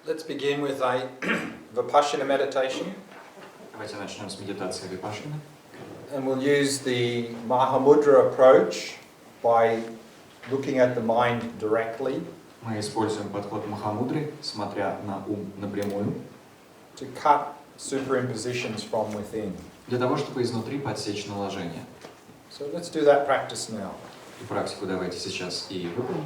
Let's begin with a Vipassana meditation. Давайте начнем с медитации випашшаны. And we'll use the Mahamudra approach by looking at the mind directly Мы используем подход Махамудры, смотря на ум напрямую, to cut superimpositions from within. для того, чтобы изнутри подсечь наложение. So let's do that practice now. И практику давайте сейчас и выполним.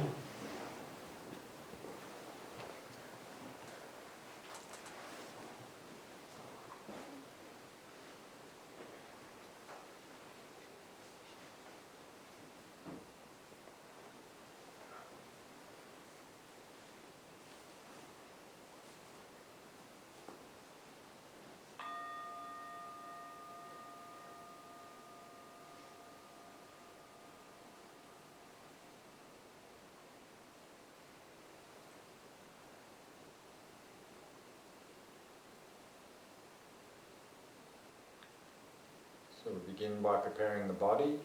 So we begin by preparing the body,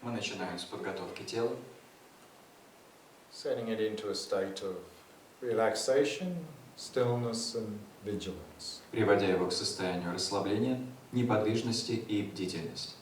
Мы начинаем с подготовки тела, setting it into a state of relaxation, stillness and vigilance. приводя его к состоянию расслабления, неподвижности и бдительности.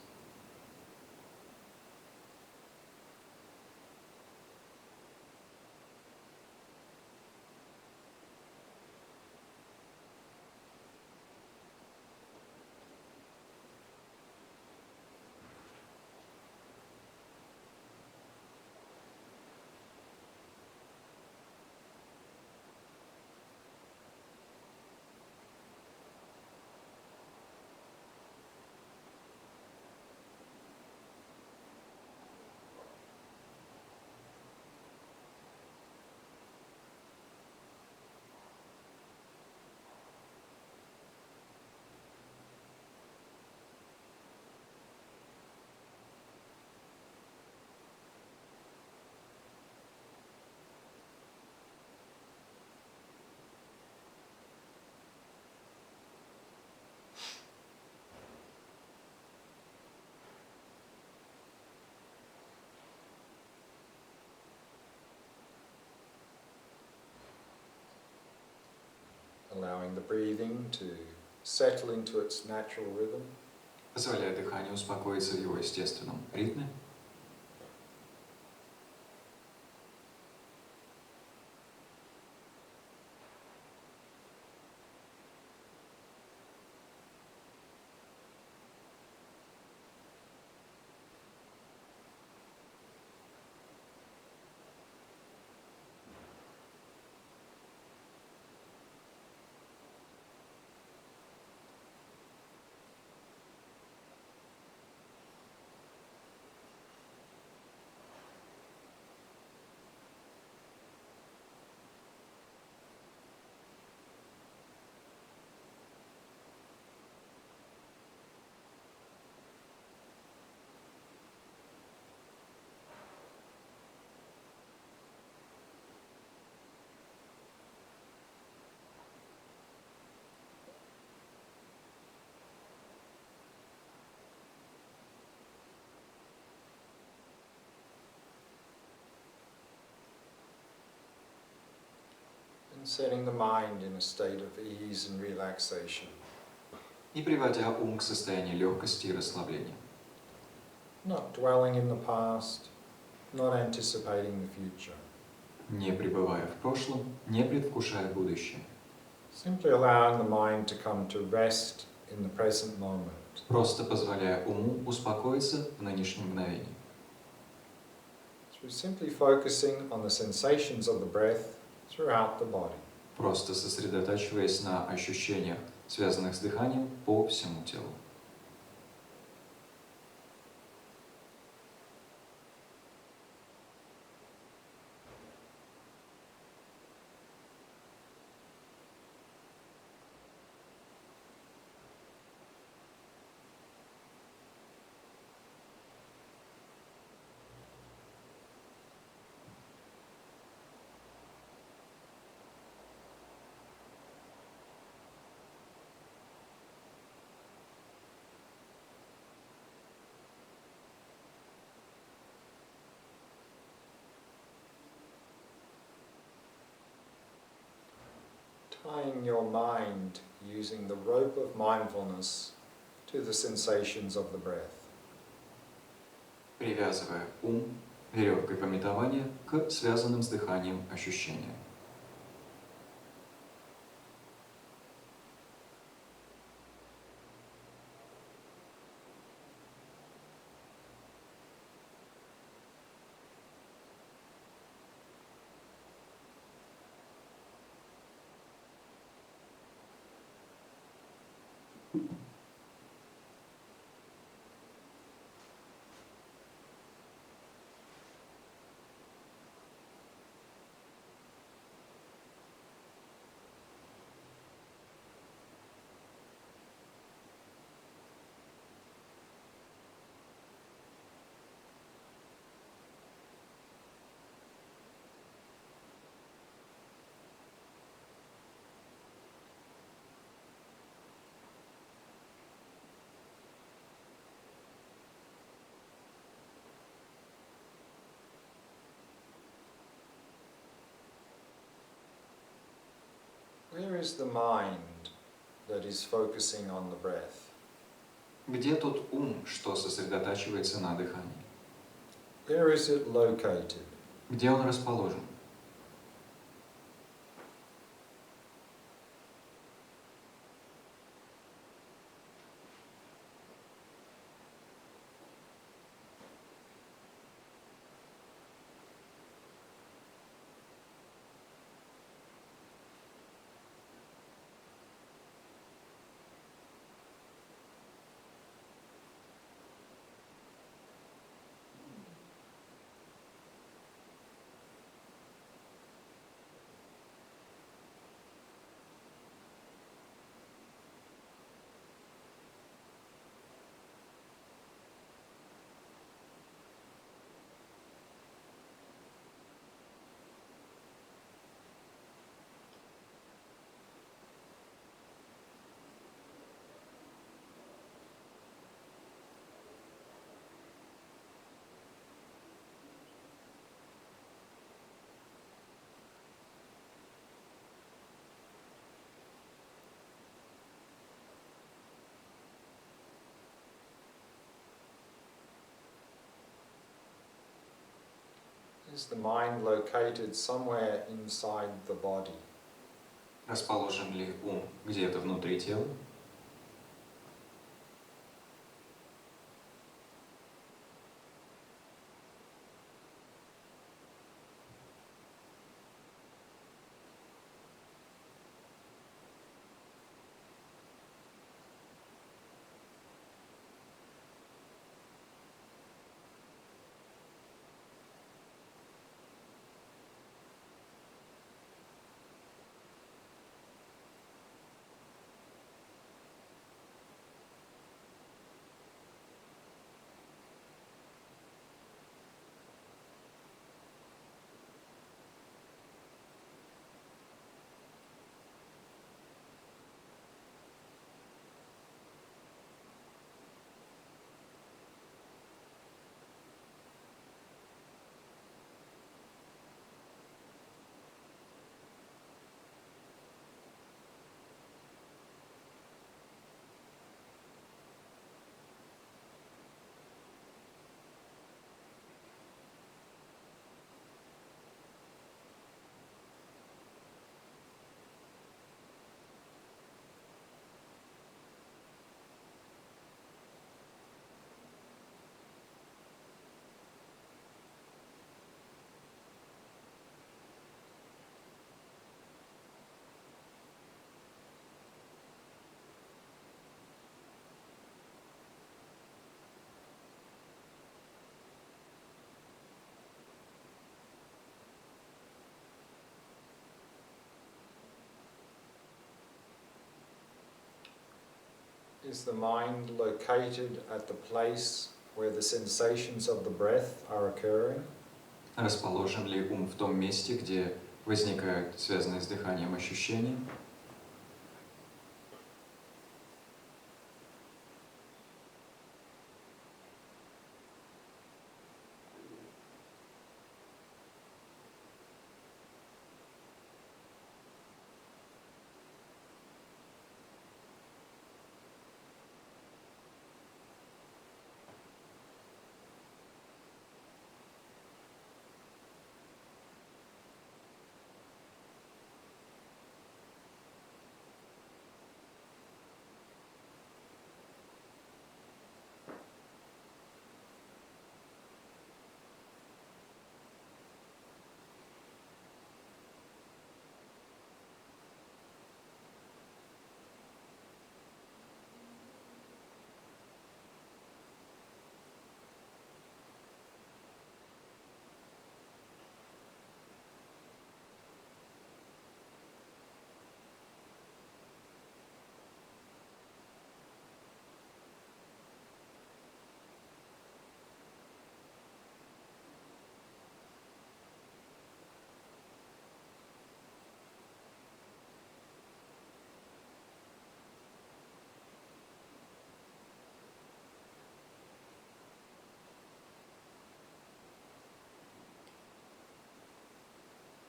Allowing the breathing to settle into its natural rhythm. Позволяя дыханию успокоиться в его естественном ритме. And setting the mind in a state of ease and relaxation. И приводя ум к состоянию легкости и расслабления. Not dwelling in the past, not anticipating the future. Не пребывая в прошлом, не предвкушая будущее. Simply allowing the mind to come to rest in the present moment. Просто позволяя уму успокоиться в нынешнем мгновении. Through simply focusing on the sensations of the breath throughout the body. Просто сосредотачиваясь на ощущениях, связанных с дыханием по всему телу. tying your mind using the rope of mindfulness to the sensations of the breath. Привязывая ум веревкой памятования к связанным с дыханием ощущениям. Where is the mind that is focusing on the breath? Где тот ум, что сосредотачивается на дыхании? Where is it located? Где он расположен? Is the mind located somewhere inside the body? Расположен ли ум где-то внутри тела? Is the mind located at the place where the sensations of the breath are occurring? Расположен ли ум в том месте, где возникают связанные с дыханием ощущения?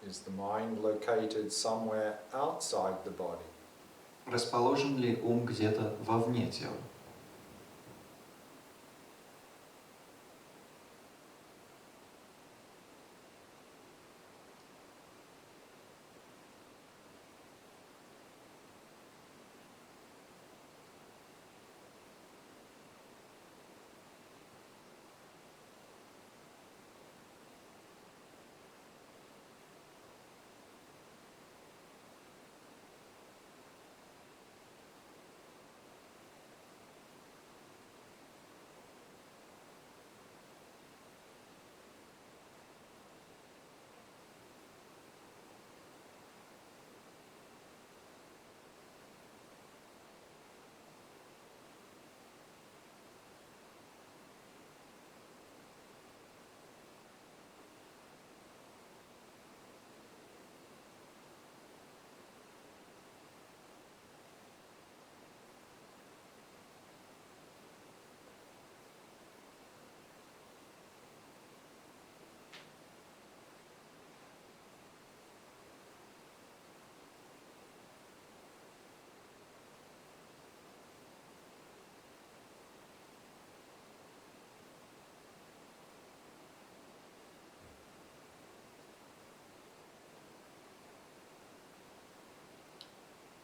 Is the mind located somewhere outside the body? Расположен ли ум где-то вовне тела?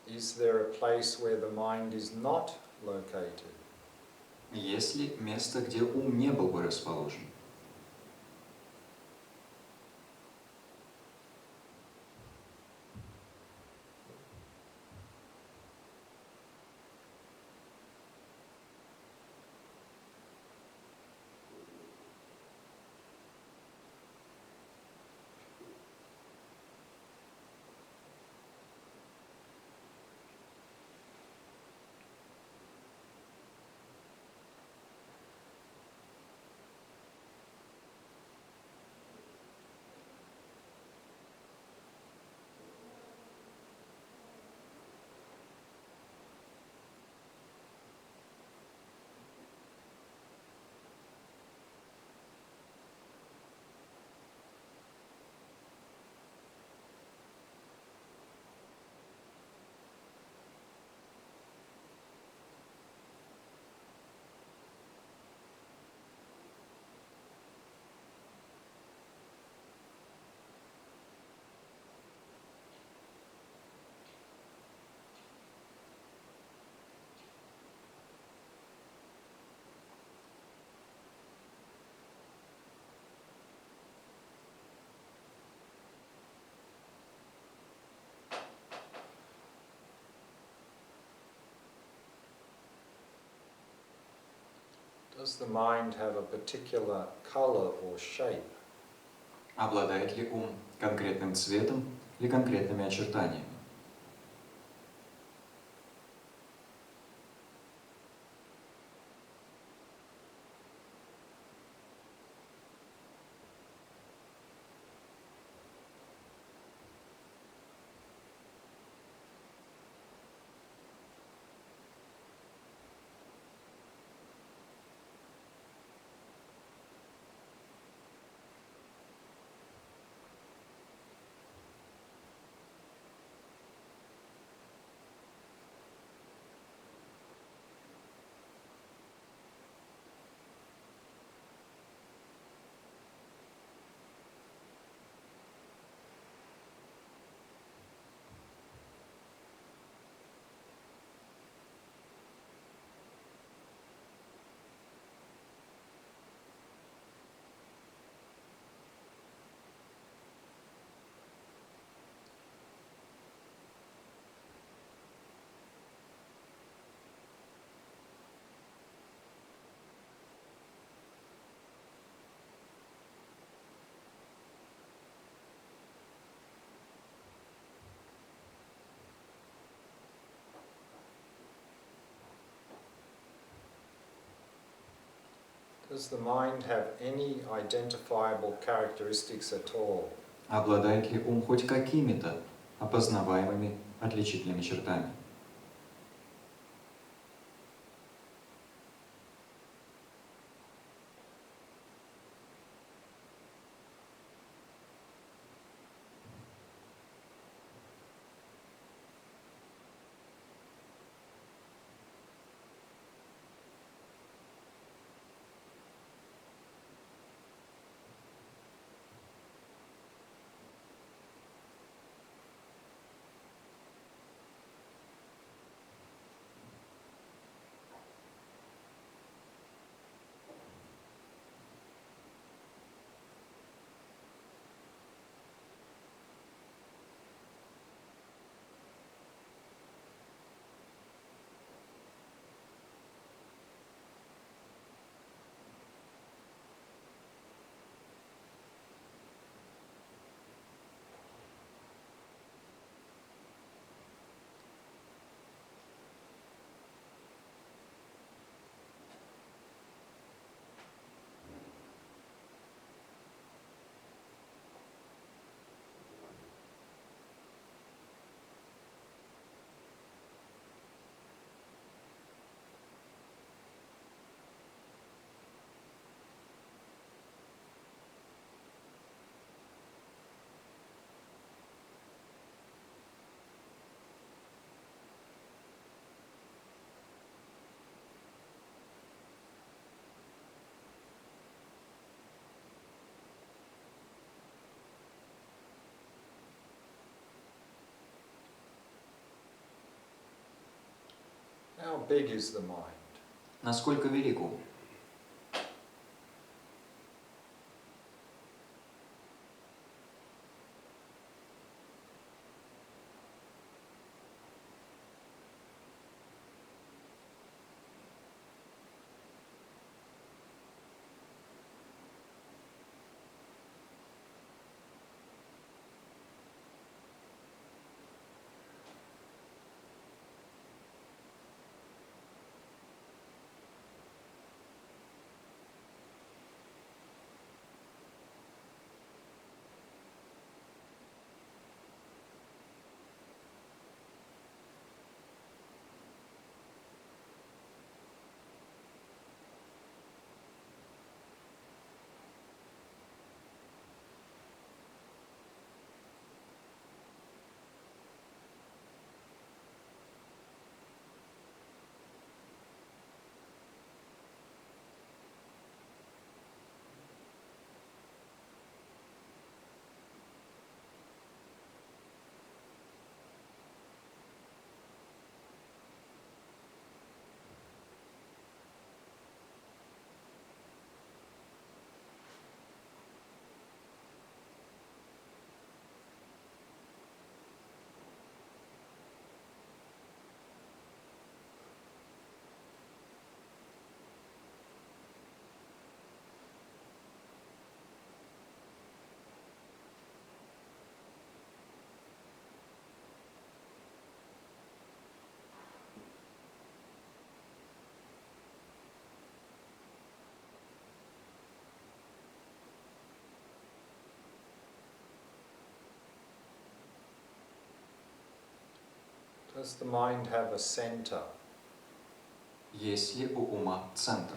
Is there a place where the mind is not located? Есть ли место, где ум не был бы расположен? Does the mind have a particular color or shape? Обладает ли ум конкретным цветом или конкретными очертаниями? Does the mind have any identifiable characteristics at all? Обладает ли ум хоть какими-то опознаваемыми отличительными чертами? How big is the mind? Насколько велик ум? Does the mind have a center? Есть ли у ума центр?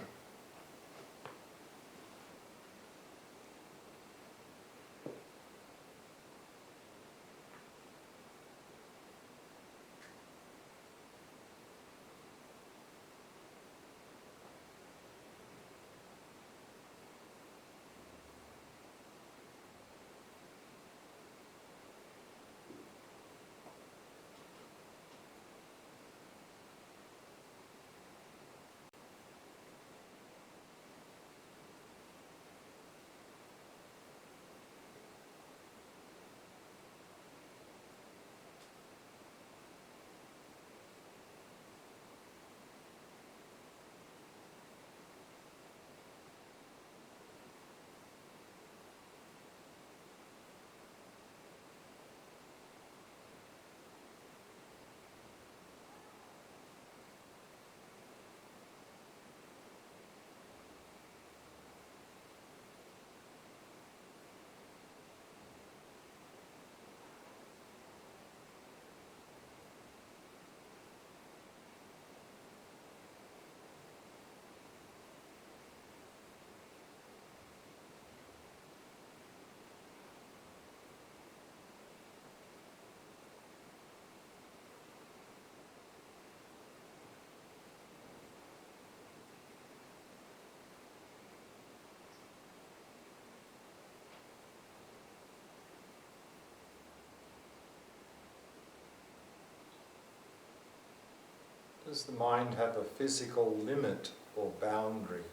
Does the mind have a physical limit or boundary?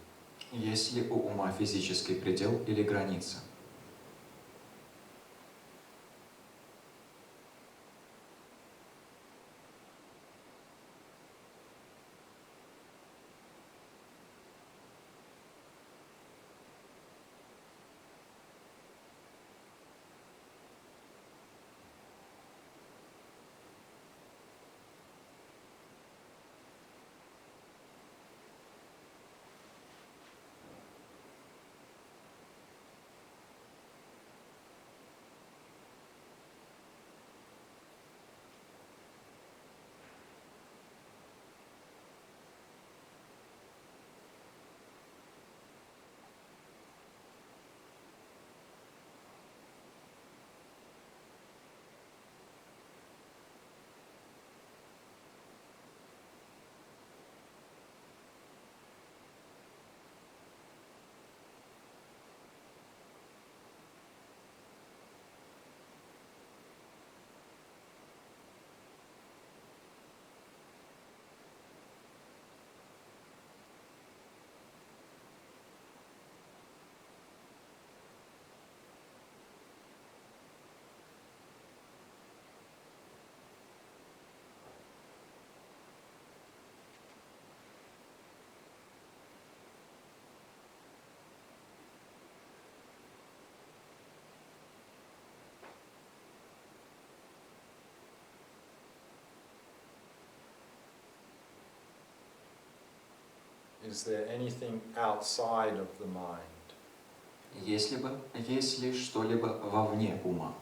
Есть ли у ума физический предел или граница? is there anything outside of the mind? Есть ли что-либо вовне ума?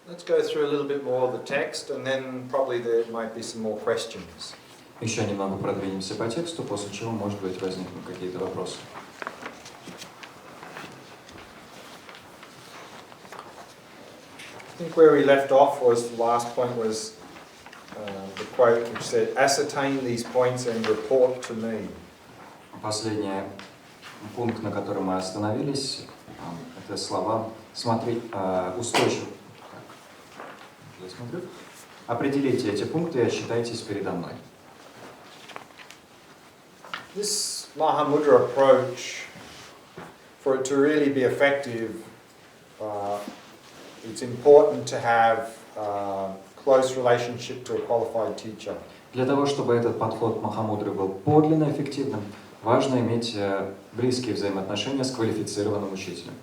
Let's go through a little bit more of the text, and then probably there might be some more questions. Еще немного продвинемся по тексту, после чего, может быть, возникнут какие-то вопросы. I think where we left off was, the last point was the quote which said, "Ascertain these points and report to me." Последний пункт, на котором мы остановились, это слова «смотри, устойчиво». Я смотрю. Определите эти пункты и отчитайтесь передо мной. This Mahamudra approach, for it to really be effective, it's important to have a close relationship to a qualified teacher. Для того, чтобы этот подход Махамудры был подлинно эффективным, важно иметь близкие взаимоотношения с квалифицированным учителем.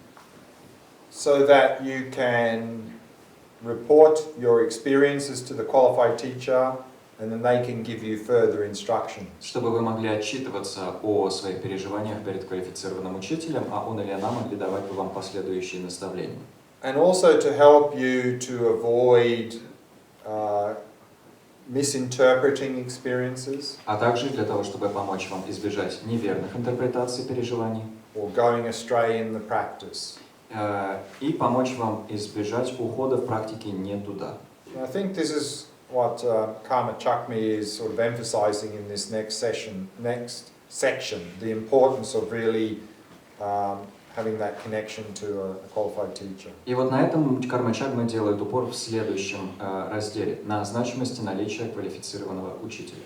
So that you can report your experiences to the qualified teacher, and then they can give you further instructions. Чтобы вы могли отчитываться о своих переживаниях перед квалифицированным учителем, а он или она могли давать бы вам последующие наставления. And also to help you to avoid misinterpreting experiences. А также для того, чтобы помочь вам избежать неверных интерпретаций переживаний. Or going astray in the practice. И помочь вам избежать ухода в практике не туда. I think this is what Karma Chakmi is sort of emphasizing in this next section, the importance of really having that connection to a qualified teacher. И вот на этом Карма Чагма делает упор в следующем разделе, на значимости наличия квалифицированного учителя.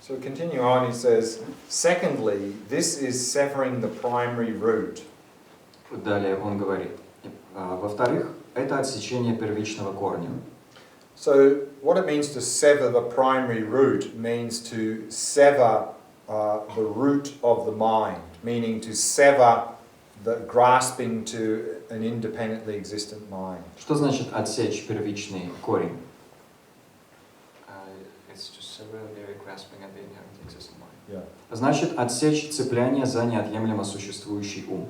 So continue on, he says, secondly, this is severing the primary root. Далее он говорит, во-вторых, это отсечение первичного корня. So what it means to sever the primary root means to sever the root of the mind, meaning to sever the grasping to an independently existent mind. Что значит отсечь первичный корень? It's to sever the grasping at the inherently existent mind. Yeah. Значит отсечь цепляние за неотъемлемо существующий ум.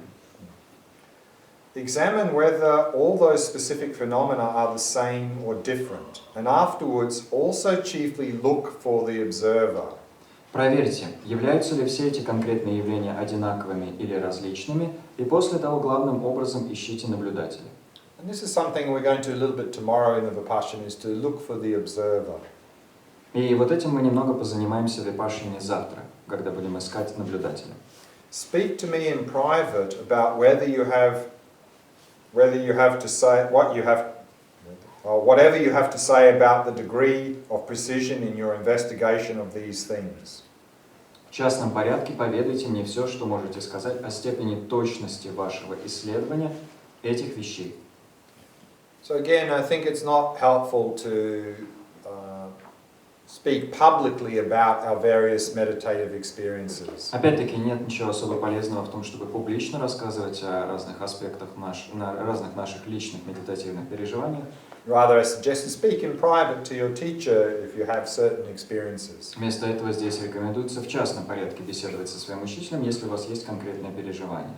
Examine whether all those specific phenomena are the same or different, and afterwards also chiefly look for the observer. Проверьте, являются ли все эти конкретные явления одинаковыми или различными, и после того главным образом ищите наблюдателя. And this is something we're going to a little bit tomorrow in the Vipassana, is to look for the observer. И вот этим мы немного позанимаемся в Випашане завтра, когда будем искать наблюдателя. Speak to me in private about whether you have to say whatever you have to say about the degree of precision in your investigation of these things. В частном порядке поведайте мне все, что можете сказать о степени точности вашего исследования этих вещей. So again, I think it's not helpful to speak publicly about our various meditative experiences. Опять-таки нет ничего особо полезного в том, чтобы публично рассказывать о разных аспектах разных наших личных медитативных переживаниях. Rather, I suggest to speak in private to your teacher if you have certain experiences. Вместо этого здесь рекомендуется в частном порядке беседовать со своим учителем, если у вас есть конкретное переживание.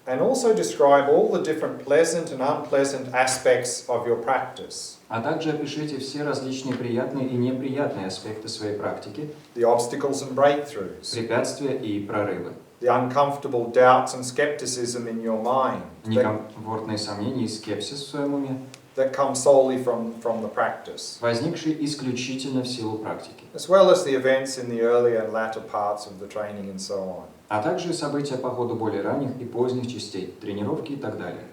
And also describe all the different pleasant and unpleasant aspects of your practice. А также опишите все различные приятные и неприятные аспекты своей практики, The obstacles and breakthroughs. препятствия и прорывы, The uncomfortable doubts and skepticism in your mind некомфортные сомнения и скепсис в своем уме, that come solely from the practice, возникшие исключительно в силу практики, as well as the events in the earlier and latter parts of the training and so on. а также события по ходу более ранних и поздних частей, тренировки и так далее.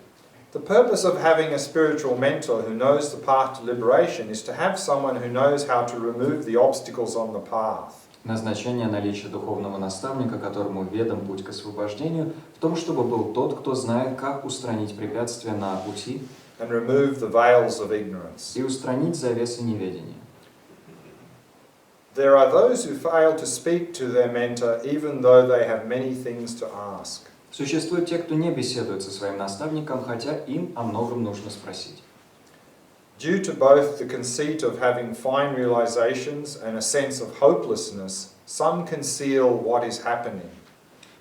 The purpose of having a spiritual mentor who knows the path to liberation is to have someone who knows how to remove the obstacles on the path. Назначение наличия духовного наставника, которому ведом путь к освобождению, в том, чтобы был тот, кто знает, как устранить препятствия на пути And remove the veils of ignorance. и устранить завесы неведения. There are those who fail to speak to their mentor even though they have many things to ask. Существуют те, кто не беседует со своим наставником, хотя им о многом нужно спросить. Due to both the conceit of having fine realizations and a sense of hopelessness, some conceal what is happening.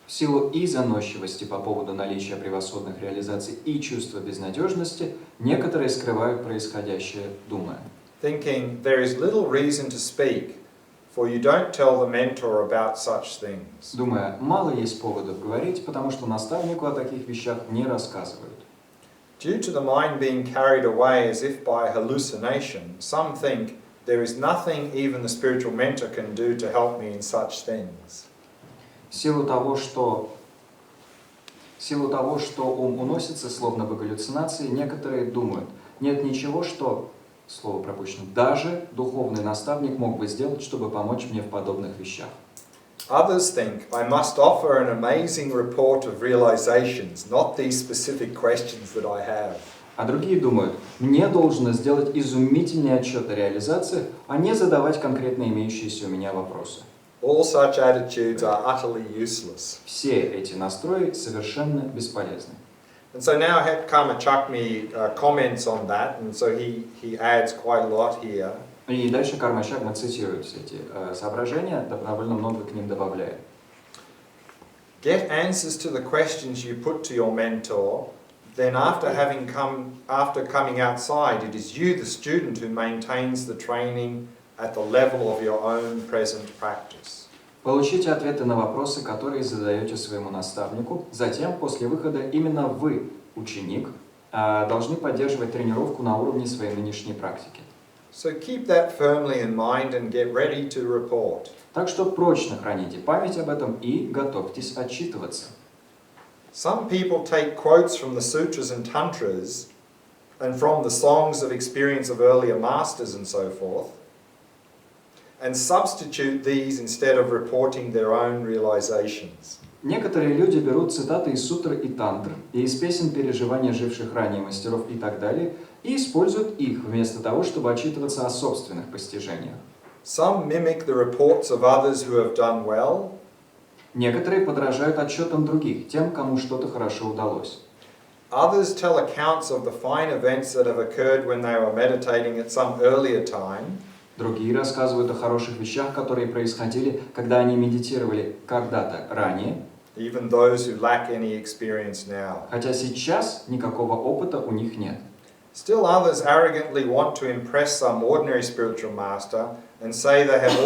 В силу и заносчивости по поводу наличия превосходных реализаций и чувства безнадежности, некоторые скрывают происходящее, думая. Thinking there is little reason to speak, for you don't tell the mentor about such things. Думая, мало есть поводов говорить, потому что наставнику о таких вещах не рассказывают. Due to the mind being carried away as if by hallucination, some think there is nothing even the spiritual mentor can do to help me in such things. В силу того, что ум уносится, словно бы галлюцинации, некоторые думают, нет ничего, что, слово пропущено, даже духовный наставник мог бы сделать, чтобы помочь мне в подобных вещах. Others think I must offer an amazing report of realizations, not these specific questions that I have. А другие думают, мне должно сделать изумительный отчет о реализации, а не задавать конкретно имеющиеся у меня вопросы. All such attitudes are utterly useless. Все эти настрои совершенно бесполезны. And so now Karma Chakmi comments on that, and so he adds quite a lot here. И дальше Карма Чакма цитирует все эти соображения, довольно много к ним добавляет. Get answers to the questions you put to your mentor. Then after coming outside, it is you, the student, who maintains the training at the level of your own present practice. Получите ответы на вопросы, которые задаете своему наставнику. Затем, после выхода, именно вы, ученик, должны поддерживать тренировку на уровне своей нынешней практики. So keep that firmly in mind and get ready to report. Так что прочно храните память об этом и готовьтесь отчитываться. Some people take quotes from the sutras and tantras and from the songs of experience of earlier masters and so forth, and substitute these instead of reporting their own realizations. Некоторые люди берут цитаты из сутр и тантр, и из песен переживания живших ранее мастеров и так далее, и используют их вместо того, чтобы отчитываться о собственных постижениях. Some mimic the reports of others who have done well. Некоторые подражают отчетам других, тем, кому что-то хорошо удалось. Others tell accounts of the fine events that have occurred when they were meditating at some earlier time. Другие рассказывают о хороших вещах, которые происходили, когда они медитировали когда-то ранее, Even those who lack any experience now. хотя сейчас никакого опыта у них нет. Still others arrogantly want to impress some ordinary spiritual master and say they have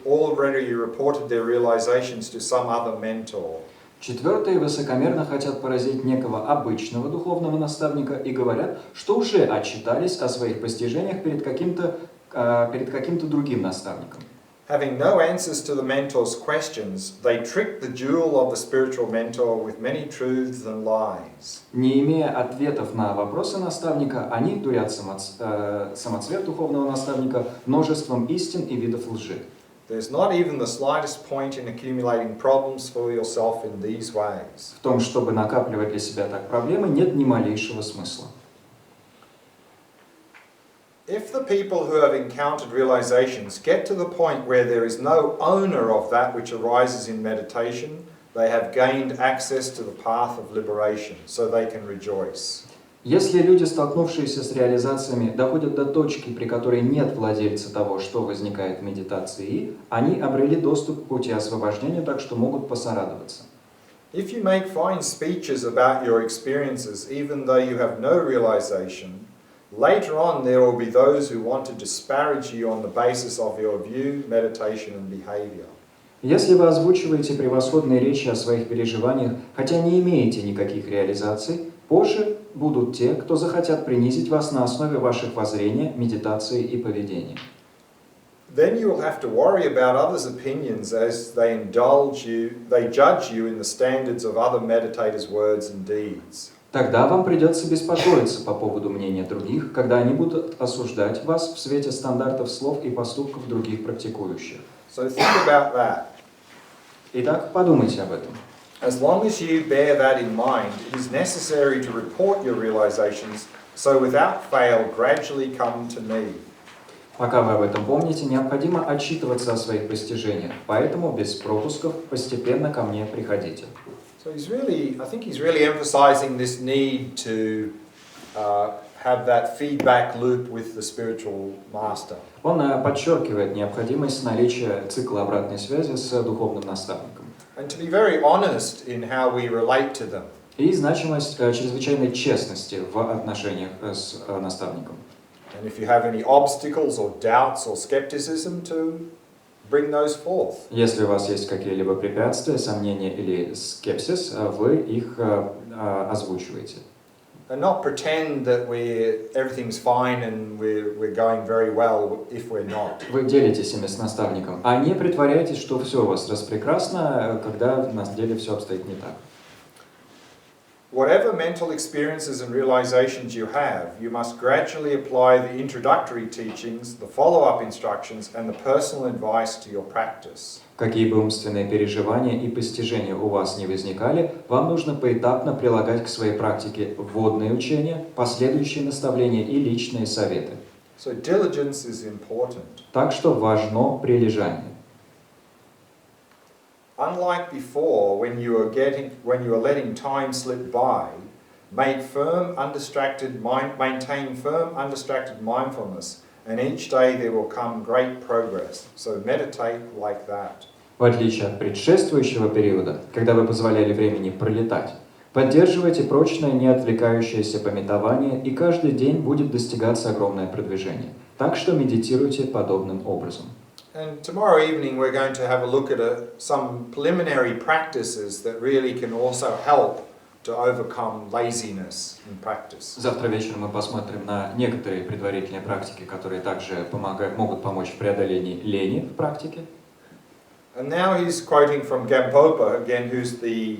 already reported their realizations to some other mentor. Четвертые высокомерно хотят поразить некого обычного духовного наставника и говорят, что уже отчитались о своих постижениях перед каким-то другим наставником. Having no answers to the mentor's questions, they trick the jewel of the spiritual mentor with many truths and lies. Не имея ответов на вопросы наставника, они дурят самоцвет духовного наставника множеством истин и видов лжи. There's not even the slightest point in accumulating problems for yourself in these ways. В том, чтобы накапливать для себя так проблемы, нет ни малейшего смысла. If the people who have encountered realizations get to the point where there is no owner of that which arises in meditation, they have gained access to the path of liberation, so they can rejoice. Если люди, столкнувшиеся с реализациями, доходят до точки, при которой нет владельца того, что возникает в медитации, они обрели доступ к пути освобождения, так что могут посорадоваться. If you make fine speeches about your experiences, even though you have no realization, later on there will be those who want to disparage you on the basis of your view, meditation and behavior. Если вы озвучиваете превосходные речи о своих переживаниях, хотя не имеете никаких реализаций, позже будут те, кто захотят принизить вас на основе ваших воззрения, медитации и поведения. Then you will have to worry about others' opinions as they judge you in the standards of other meditators' words and deeds. Тогда вам придется беспокоиться по поводу мнения других, когда они будут осуждать вас в свете стандартов слов и поступков других практикующих. So think about that. Итак, подумайте об этом. As long as you bear that in mind, it is necessary to report your realizations, so without fail gradually come to me. Пока вы об этом помните, необходимо отчитываться о своих достижениях, поэтому без пропусков постепенно ко мне приходите. So I think he's really emphasizing this need to have that feedback loop with the spiritual master. Он подчеркивает необходимость наличия цикла обратной связи с духовным наставником. And to be very honest in how we relate to them. И значимость чрезвычайной честности в отношениях с наставником. And if you have any obstacles or doubts or skepticism, to bring those forth. Если у вас есть какие-либо препятствия, сомнения или скепсис, вы их озвучиваете. And not pretend that everything's fine and we're going very well if we're not. Вы делитесь ими с наставником, а не притворяйтесь, что все у вас распрекрасно, когда на деле все обстоит не так. Whatever mental experiences and realizations you have, you must gradually apply the introductory teachings, the follow-up instructions, and the personal advice to your practice. Какие бы умственные переживания и постижения у вас не возникали, вам нужно поэтапно прилагать к своей практике вводные учения, последующие наставления и личные советы. So diligence is important. Так что важно прилежание. Unlike before, when you are letting time slip by, maintain firm, undistracted mindfulness, and each day there will come great progress. So meditate like that. В отличие от предшествующего периода, когда вы позволяли времени пролетать, поддерживайте прочное, не отвлекающееся памятование, и каждый день будет достигаться огромное продвижение. Так что медитируйте подобным образом. And tomorrow evening we're going to have a look at some preliminary practices that really can also help to overcome laziness in practice. Завтра вечером мы посмотрим на некоторые предварительные практики, которые также могут помочь в преодолении лени в практике. And now he's quoting from Gampopa again, who's the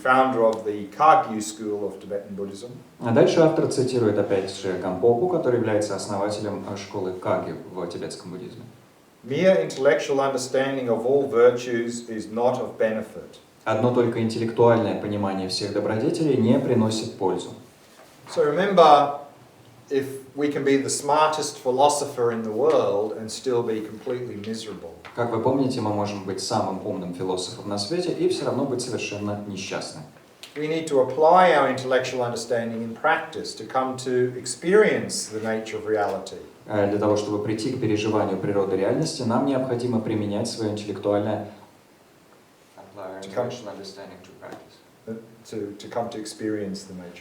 founder of the Kagyu school of Tibetan Buddhism. А дальше автор цитирует опять же Гампопу, который является основателем школы Кагью в тибетском буддизме. Mere intellectual understanding of all virtues is not of benefit. Одно только интеллектуальное понимание всех добродетелей не приносит пользу. So remember, if we can be the smartest philosopher in the world and still be completely miserable. Как вы помните, мы можем быть самым умным философом на свете и все равно быть совершенно несчастным. We need to apply our intellectual understanding in practice to come to experience the nature of reality. Для того, чтобы прийти к переживанию природы реальности, нам необходимо применять свое интеллектуальное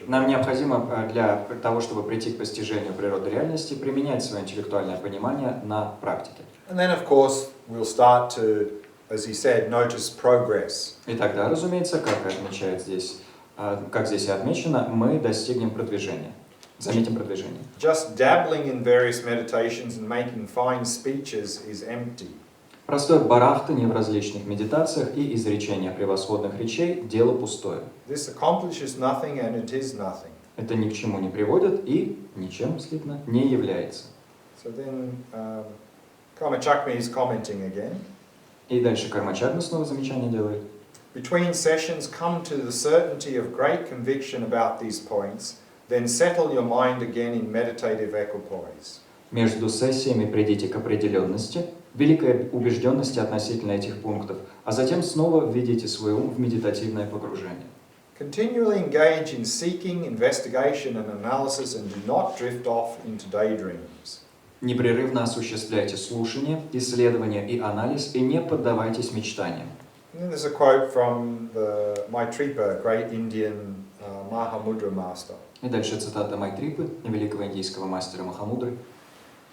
Нам необходимо для того, чтобы прийти к постижению природы реальности, применять свое интеллектуальное понимание на практике. And then, of course, we'll start to, as he said, notice progress. И тогда, разумеется, как здесь и отмечено, мы достигнем продвижения. Заметим продвижение. Just dabbling in various meditations and making fine speeches is empty. Простое барахтание в различных медитациях и изречение превосходных речей – дело пустое. This accomplishes nothing and it is nothing. Это ни к чему не приводит и ничем, следовательно, не является. So then, Karma Chakmi is commenting again. И дальше Кармачарна снова замечание делает. Between sessions, come to the certainty of great conviction about these points, then settle your mind again in meditative equipoise. Между сессиями придите к определенности, великой убежденности относительно этих пунктов, а затем снова введите свой ум в медитативное погружение. Continually engage in seeking, investigation and analysis and do not drift off into daydreams. Непрерывно осуществляйте слушание, исследование и анализ, и не поддавайтесь мечтаниям. And then there's a quote from the Maitripa, great Indian Mahamudra master. И дальше цитата Майтрипы, великого индийского мастера Махамудры.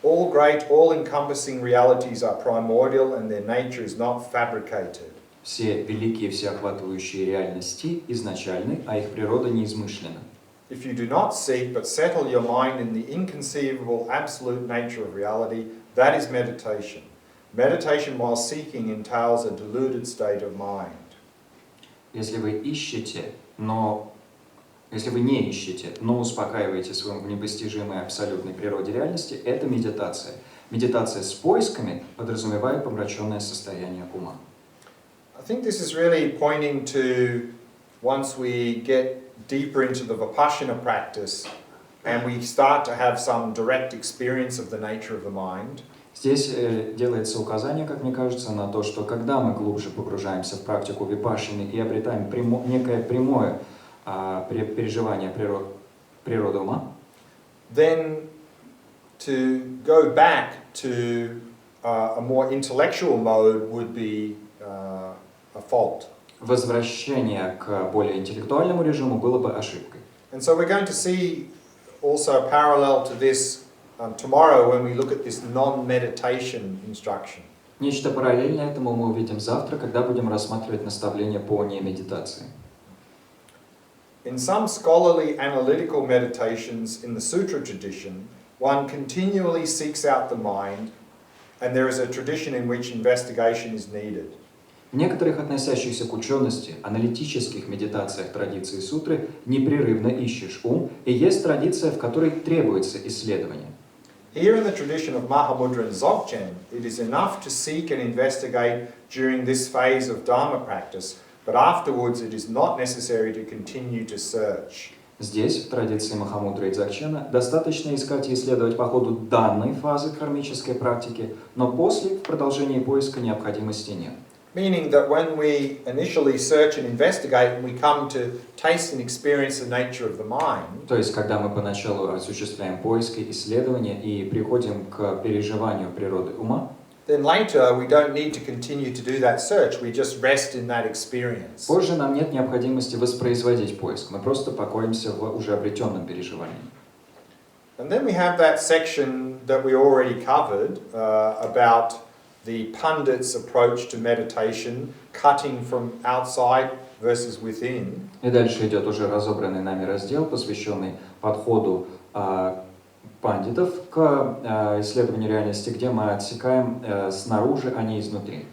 All great, all-encompassing realities are primordial and their nature is not fabricated. Все великие, всеохватывающие реальности изначальны, а их природа не измышлена. If you do not seek but settle your mind in the inconceivable absolute nature of reality, that is meditation. Meditation while seeking entails a deluded state of mind. Если вы не ищете, но успокаиваете свою в непостижимой абсолютной природе реальности, это медитация. Медитация с поисками подразумевает помраченное состояние ума. I think this is really pointing to once we get deeper into the Vipassana practice and we start to have some direct experience of the nature of the mind. Здесь делается указание, как мне кажется, на то, что когда мы глубже погружаемся в практику випашшаны и обретаем некое прямое переживание природы ума, then to go back to a more intellectual mode would be a fault. Возвращение к более интеллектуальному режиму было бы ошибкой. And so we're going to see also a parallel to this tomorrow when we look at this non-meditation instruction. Нечто параллельное этому мы увидим завтра, когда будем рассматривать наставления по немедитации. In some scholarly analytical meditations in the Sutra tradition, one continually seeks out the mind, and there is a tradition in which investigation is needed. В некоторых относящихся к учености, аналитических медитациях традиции сутры непрерывно ищешь ум, и есть традиция, в которой требуется исследование. Here in the tradition of Mahamudra and Dzogchen, it is enough to seek and investigate during this phase of Dharma practice, but afterwards it is not necessary to continue to search. Здесь, в традиции Махамудры и Дзогчена, достаточно искать и исследовать по ходу данной фазы кармической практики, но после, в продолжении поиска, необходимости нет. Meaning that when we initially search and investigate and we come to taste and experience the nature of the mind, То есть, когда мы поначалу осуществляем поиски, исследования и приходим к переживанию природы ума, then later we don't need to continue to do that search, we just rest in that experience. позже нам нет необходимости воспроизводить поиск, мы просто покоимся в уже обретенном переживании. And then we have that section that we already covered about the pundit's approach to meditation, cutting from outside versus within. И дальше идет уже разобранный нами раздел, посвященный подходу пандитов к исследованию реальности, где мы отсекаем снаружи, а не изнутри.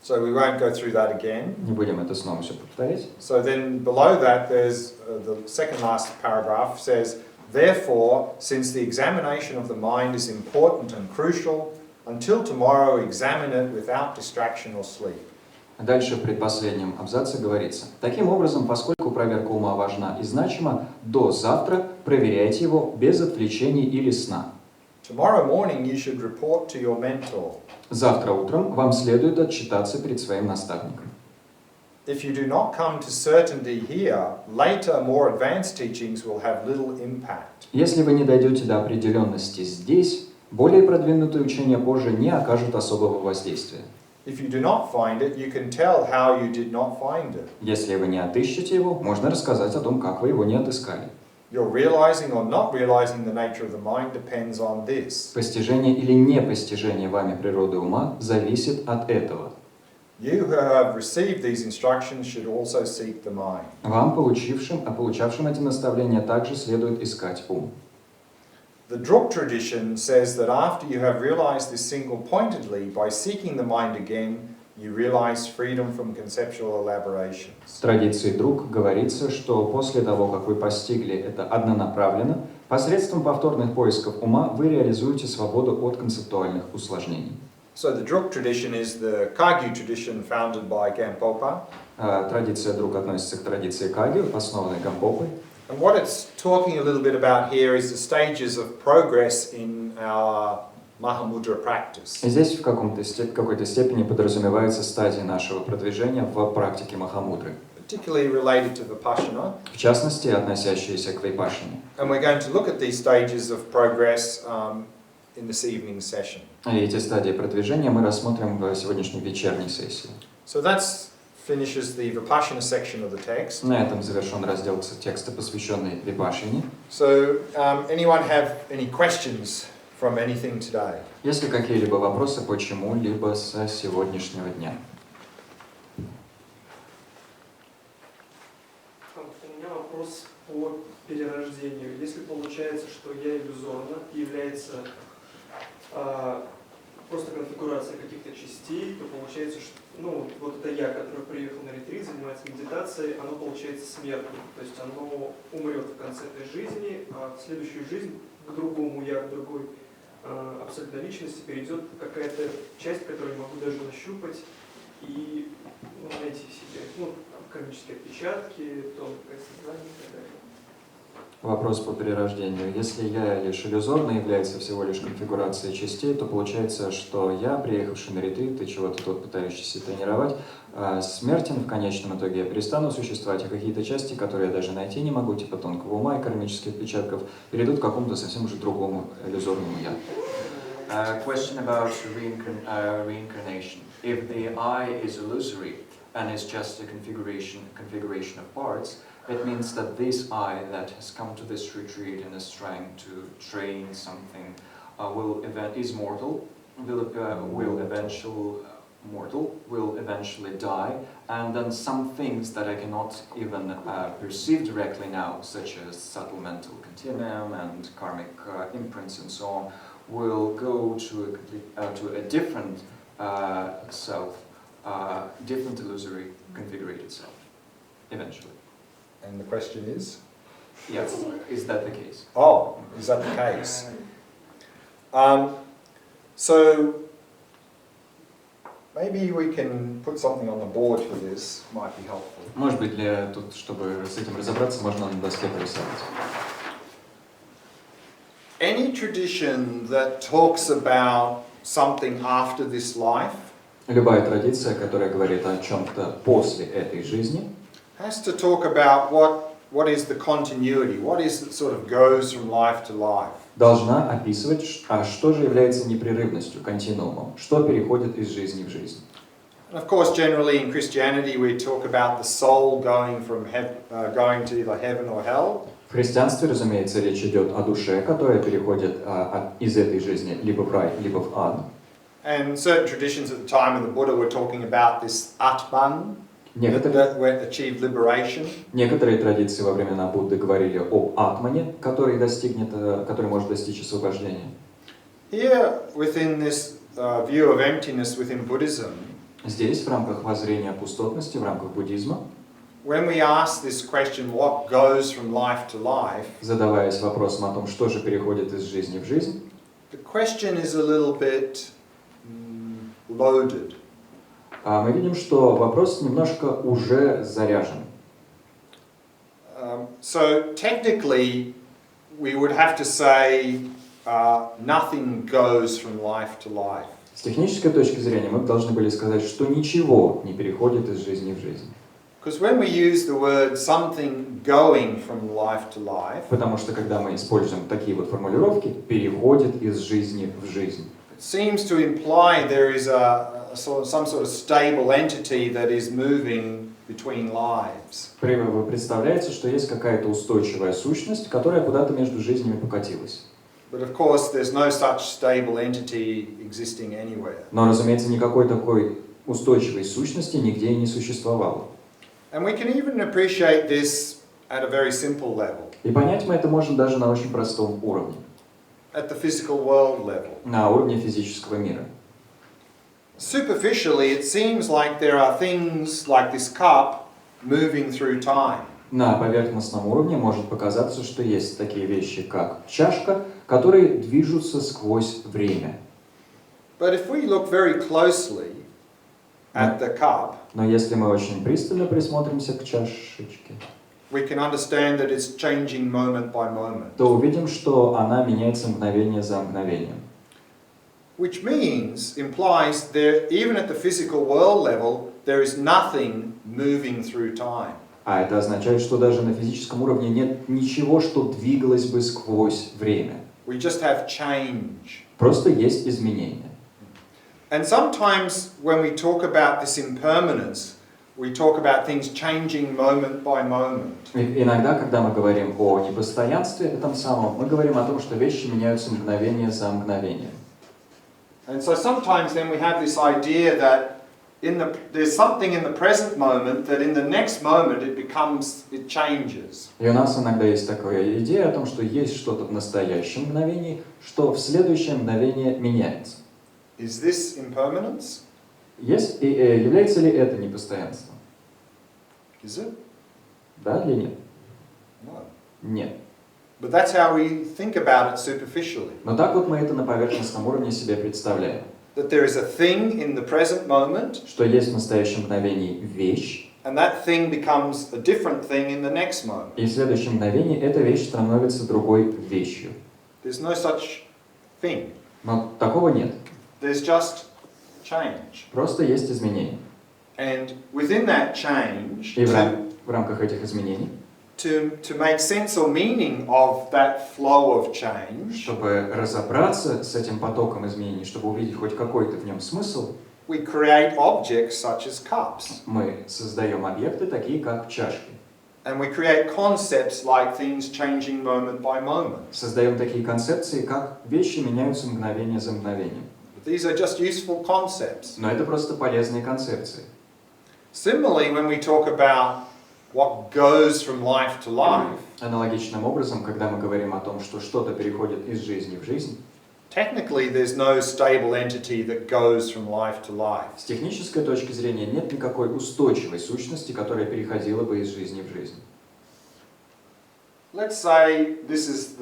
So we won't go through that again. Не будем это снова все повторять. So then below that there's the second last paragraph says, therefore, since the examination of the mind is important and crucial, until tomorrow examine it without distraction or sleep. Дальше в предпоследнем абзаце говорится: таким образом, поскольку проверка ума важна и значима, до завтра проверяйте его без отвлечений или сна. Tomorrow morning you should report to your mentor. Завтра утром вам следует отчитаться перед своим наставником. If you do not come to certainty here, later more advanced teachings will have little impact. Если вы не дойдете до определенности здесь, более продвинутые учения позже не окажут особого воздействия. If you do not find it, you can tell how you did not find it. Если вы не отыщете его, можно рассказать о том, как вы его не отыскали. Your realizing or not realizing the nature of the mind depends on this. Постижение или непостижение вами природы ума зависит от этого. You who have received these instructions should also seek the mind. Вам, получавшим эти наставления, также следует искать ум. The Druk tradition says that after you have realized this single-pointedly, by seeking the mind again, you realize freedom from conceptual elaborations. В традиции Друк говорится, что после того, как вы постигли это однонаправленно, посредством повторных поисков ума вы реализуете свободу от концептуальных усложнений. So the Druk tradition is the Kagyu tradition founded by Gampopa. Традиция Друк относится к традиции Кагью, основанной Гампопой. And what it's talking a little bit about here is the stages of progress in our Mahamudra practice. Здесь в какой-то степени подразумевается стадия нашего продвижения в практике Махамудры, Particularly related to Vipassana. в частности, относящиеся к випашане. And we're going to look at these stages of progress in this evening session. И эти стадии продвижения мы рассмотрим в сегодняшней вечерней сессии. So that finishes the Vipassana section of the text. На этом завершен раздел текста, посвященный випашане. So anyone have any questions from anything today? Есть ли какие-либо вопросы по чему-либо с сегодняшнего дня? У меня вопрос по перерождению. Если получается, что я иллюзорно является просто конфигурация каких-то частей, то получается, что вот это я, который приехал на ретрит, занимается медитацией, оно получается смертным. То есть оно умрет в конце этой жизни, а в следующую жизнь к другому я, к другой абсолютной личности перейдет какая-то часть, которую я могу даже нащупать и найти в себе. Кармические отпечатки, тонкое сознание и так далее. Вопрос по перерождению. Если я лишь иллюзорно является всего лишь конфигурацией частей, то получается, что я, приехавший на ретрит и чего-то тут пытающийся тренировать, смертен в конечном итоге. Я перестану существовать, а какие-то части, которые я даже найти не могу, типа тонкого ума и кармических отпечатков, перейдут к какому-то совсем уже другому иллюзорному я. Question about reincarnation. If the I is illusory and is just a configuration of parts, it means that this I that has come to this retreat and is trying to train something is mortal, will eventually die, and then some things that I cannot even perceive directly now, such as subtle mental continuum and karmic imprints and so on, will go to a different self, different illusory configurated self, eventually. And the question is? Yes, is that the case? Oh, is that the case? So maybe we can put something on the board for this, might be helpful. Может быть, тут, чтобы с этим разобраться, можно на доске порисовать. Any tradition that talks about something after this life Любая традиция, которая говорит о чем-то после этой жизни, has to talk about what is the continuity, what is that sort of goes from life to life. должна описывать, что же является непрерывностью, континуумом, что переходит из жизни в жизнь. And of course, generally in Christianity, we talk about the soul going going to either heaven or hell. В христианстве, разумеется, речь идет о душе, которая переходит из этой жизни либо в рай, либо в ад. And certain traditions at the time of the Buddha were talking about this Atman, that achieved liberation. Некоторые традиции во времена Будды говорили об атмане, который может достичь освобождения. Here, within this view of emptiness within Buddhism, Здесь, в рамках воззрения пустотности, в рамках буддизма, when we ask this question, what goes from life to life, задаваясь вопросом о том, что же переходит из жизни в жизнь, the question is a little bit loaded. мы видим, что вопрос немножко уже заряжен. So technically, we would have to say nothing goes from life to life. С технической точки зрения мы должны были сказать, что ничего не переходит из жизни в жизнь. Because when we use the word something going from life to life, Потому что когда мы используем такие вот формулировки, переходит из жизни в жизнь. it seems to imply there is some sort of stable entity that is moving between lives. Вы представляете, что есть какая-то устойчивая сущность, которая куда-то между жизнями покатилась. But of course, there's no such stable entity existing anywhere. Но, разумеется, никакой такой устойчивой сущности нигде и не существовало. And we can even appreciate this at a very simple level. И понять мы это можем даже на очень простом уровне. at the physical world level. на уровне физического мира. Superficially, it seems like there are things like this cup moving through time. На поверхностном уровне может показаться, что есть такие вещи, как чашка, которые движутся сквозь время. But if we look very closely at the cup, Но если мы очень пристально присмотримся к чашечке, we can understand that it's changing moment by moment. то увидим, что она меняется мгновение за мгновением. Which implies there, even at the physical world level, there is nothing moving through time. А это означает, что даже на физическом уровне нет ничего, что двигалось бы сквозь время. We just have change. Просто есть изменения. And sometimes when we talk about this impermanence, we talk about things changing moment by moment. И иногда, когда мы говорим о непостоянстве, этом самом, мы говорим о том, что вещи меняются мгновение за мгновением. And so sometimes then we have this idea that there's something in the present moment that in the next moment it changes. И у нас иногда есть такая идея о том, что есть что-то в настоящем мгновении, что в следующее мгновение меняется. Is this impermanence? Является ли это непостоянством? Is it? Да или нет? No. Нет. But that's how we think about it superficially. Но так вот мы это на поверхностном уровне себе представляем. That there is a thing in the present moment, Что есть в настоящем мгновении вещь, and that thing becomes a different thing in the next moment. и в следующем мгновении эта вещь становится другой вещью. There's no such thing. Но такого нет. There's just change. Просто есть изменения. And within that change, И в рамках этих изменений, to make sense or meaning of that flow of change, чтобы разобраться с этим потоком изменений, чтобы увидеть хоть какой-то в нем смысл, we create objects such as cups. мы создаем объекты, такие как чашки. And we create concepts like things changing moment by moment. Создаем такие концепции, как вещи меняются мгновение за мгновением. But these are just useful concepts. Но это просто полезные концепции. Similarly, when we talk about what goes from life to life, Аналогичным образом, когда мы говорим о том, что что-то переходит из жизни в жизнь, technically there's no stable entity that goes from life to life. с технической точки зрения нет никакой устойчивой сущности, которая переходила бы из жизни в жизнь. Let's say this is